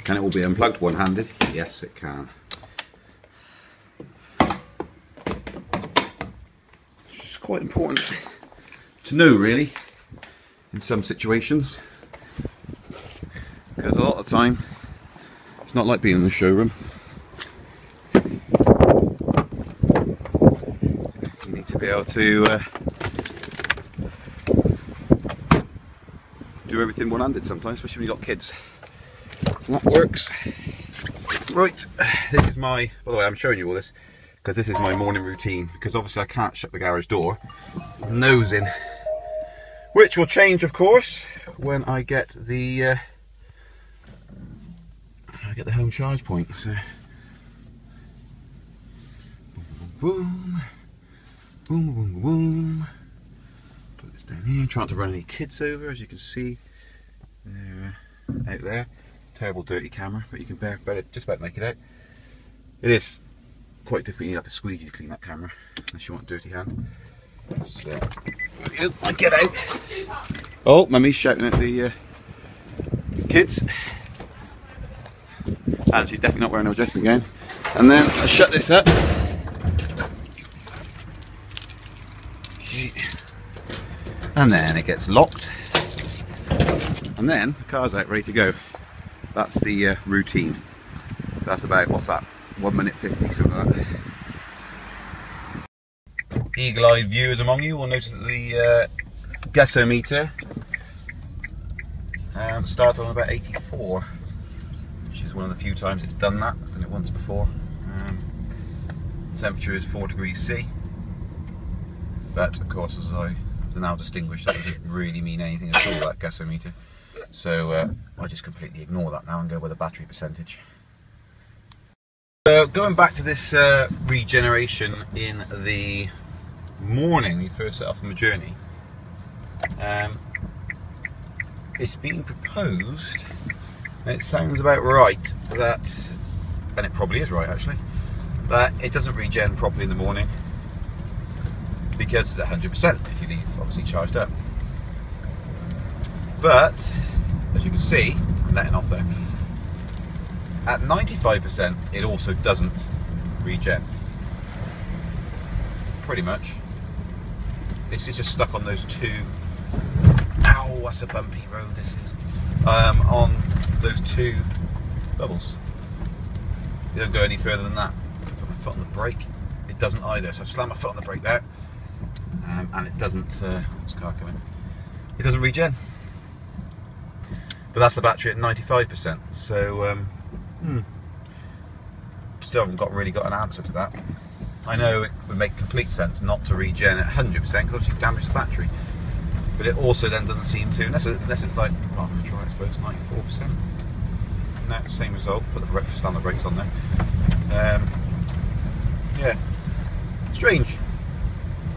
Can it all be unplugged one-handed? Yes, it can. It's quite important to know, really, in some situations, because a lot of the time it's not like being in the showroom. You need to be able to do everything one-handed sometimes, especially when you've got kids. So that works. Right, this is my, by the way, I'm showing you all this because this is my morning routine, because obviously I can't shut the garage door with the nose in, which will change, of course, when I get the home charge point. So boom, boom, boom, boom, boom. Put this down here. Trying to run any kids over, as you can see. They're out there. Terrible dirty camera, but you can better just about make it out. It is quite difficult. You need like a squeegee to clean that camera, unless you want a dirty hand. So I get out. Oh, mummy's shouting at the kids, and she's definitely not wearing her dressing gown. And then I shut this up. And then it gets locked, and then the car's out ready to go. That's the routine. So that's about, what's that, 1 minute 50, something like that. Eagle-eyed viewers among you will notice that the gasometer started on about 84, which is one of the few times it's done that. I've done it once before. Temperature is 4 degrees C, but of course, as I've now distinguished, that doesn't really mean anything at all, that gasometer. So I just completely ignore that now and go with a battery percentage. So going back to this regeneration in the morning when you first set off on the journey, it's been proposed, and it sounds about right, that, and it probably is right actually, that it doesn't regen properly in the morning because it's 100% if you leave obviously charged up. But as you can see, I'm letting off there, at 95% it also doesn't regen. Pretty much. This is just stuck on those two, ow, that's a bumpy road this is, on those two bubbles. It don't go any further than that. Put my foot on the brake, it doesn't either, so I've slammed my foot on the brake there, and it doesn't, what's the car coming? It doesn't regen. But that's the battery at 95%, so still haven't really got an answer to that. I know it would make complete sense not to regen at 100% because obviously you damage the battery, but it also then doesn't seem to, unless it's like, well, I'm going to try I suppose 94%. No, same result, slam the brakes on there. Yeah, strange.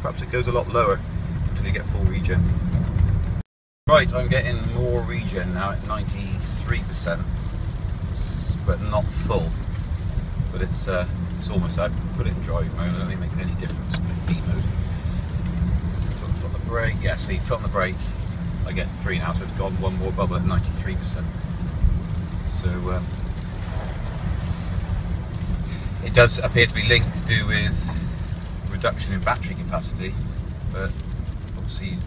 Perhaps it goes a lot lower until you get full regen. Right, I'm getting more regen now at 93%, but not full. But it's almost out. Put it in drive mode. I don't think it makes any difference. Put it in B mode. So foot on the brake. Yeah, see, foot on the brake. I get 3 now, so it's gone one more bubble at 93%. So it does appear to be linked to do with reduction in battery capacity, but obviously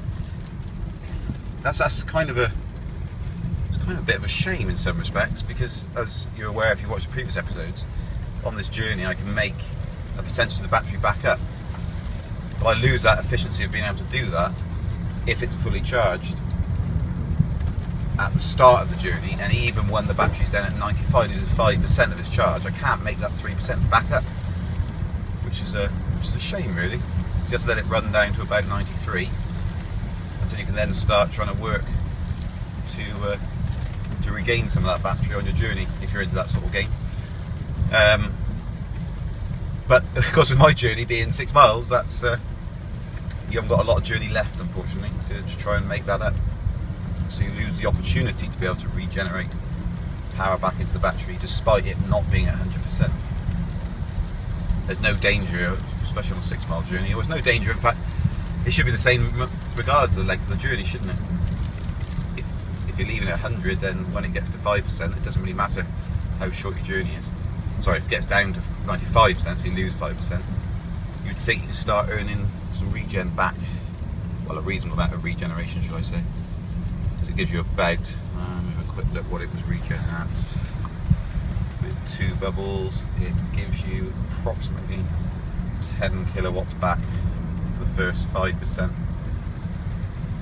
that's kind of a bit of a shame in some respects, because as you're aware if you watch the previous episodes, on this journey I can make a percentage of the battery back up, but I lose that efficiency of being able to do that if it's fully charged at the start of the journey, and even when the battery's down at 95, it is 5% of its charge, I can't make that 3% back up, which is a shame really. So you have to let it run down to about 93 until you can then start trying to work to regain some of that battery on your journey if you're into that sort of game. But of course with my journey being 6 miles, that's you haven't got a lot of journey left unfortunately to try and make that up. So you lose the opportunity to be able to regenerate power back into the battery despite it not being at 100%. There's no danger, especially on a 6 mile journey. There was no danger, in fact it should be the same regardless of the length of the journey, shouldn't it? If you're leaving at 100, then when it gets to 5% it doesn't really matter how short your journey is. Sorry, if it gets down to 95%, so you lose 5%, you'd think you could start earning some regen back. Well, a reasonable amount of regeneration, should I say. Because it gives you about, have a quick look what it was regen at. With 2 bubbles, it gives you approximately 10 kilowatts back for the first 5%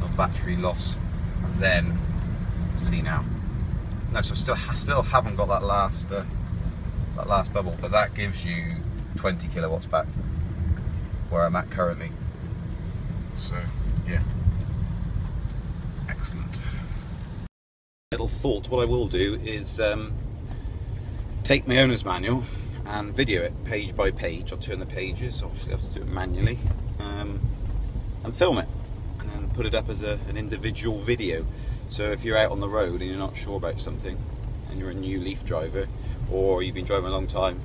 of battery loss. And then, see now. No, so still haven't got that last bubble, but that gives you 20 kilowatts back where I'm at currently. So yeah, excellent. Little thought, what I will do is take my owner's manual and video it page by page. I'll turn the pages, obviously I have to do it manually, and film it and then put it up as an individual video. So if you're out on the road and you're not sure about something and you're a new Leaf driver, or you've been driving a long time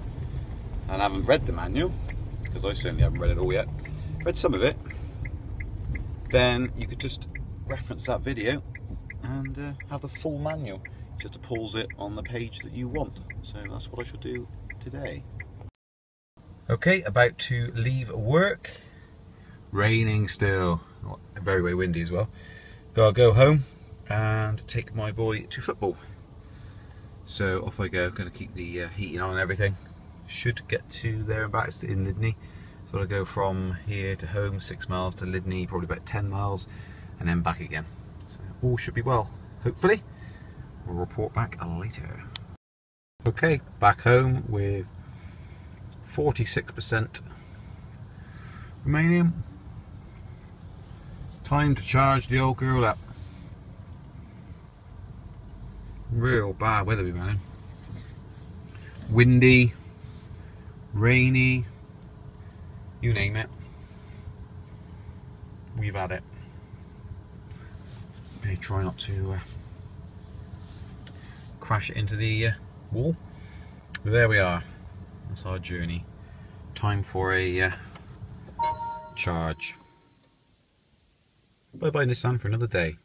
and haven't read the manual, because I certainly haven't read it all yet, read some of it, then you could just reference that video and have the full manual. You just have to pause it on the page that you want. So that's what I shall do today. Okay, about to leave work. Raining still, very, very windy as well. Gotta go home and take my boy to football. So off I go, gonna keep the heating on and everything. Should get to there and back, it's in Lydney. So I'll go from here to home, 6 miles to Lydney, probably about 10 miles, and then back again. So all should be well, hopefully. We'll report back later. Okay, back home with 46% remaining. Time to charge the old girl up. Real bad weather we've been in. Windy, rainy, you name it. We've had it. Okay, try not to crash it into the wall. But there we are. That's our journey. Time for a charge. Bye bye Nissan for another day.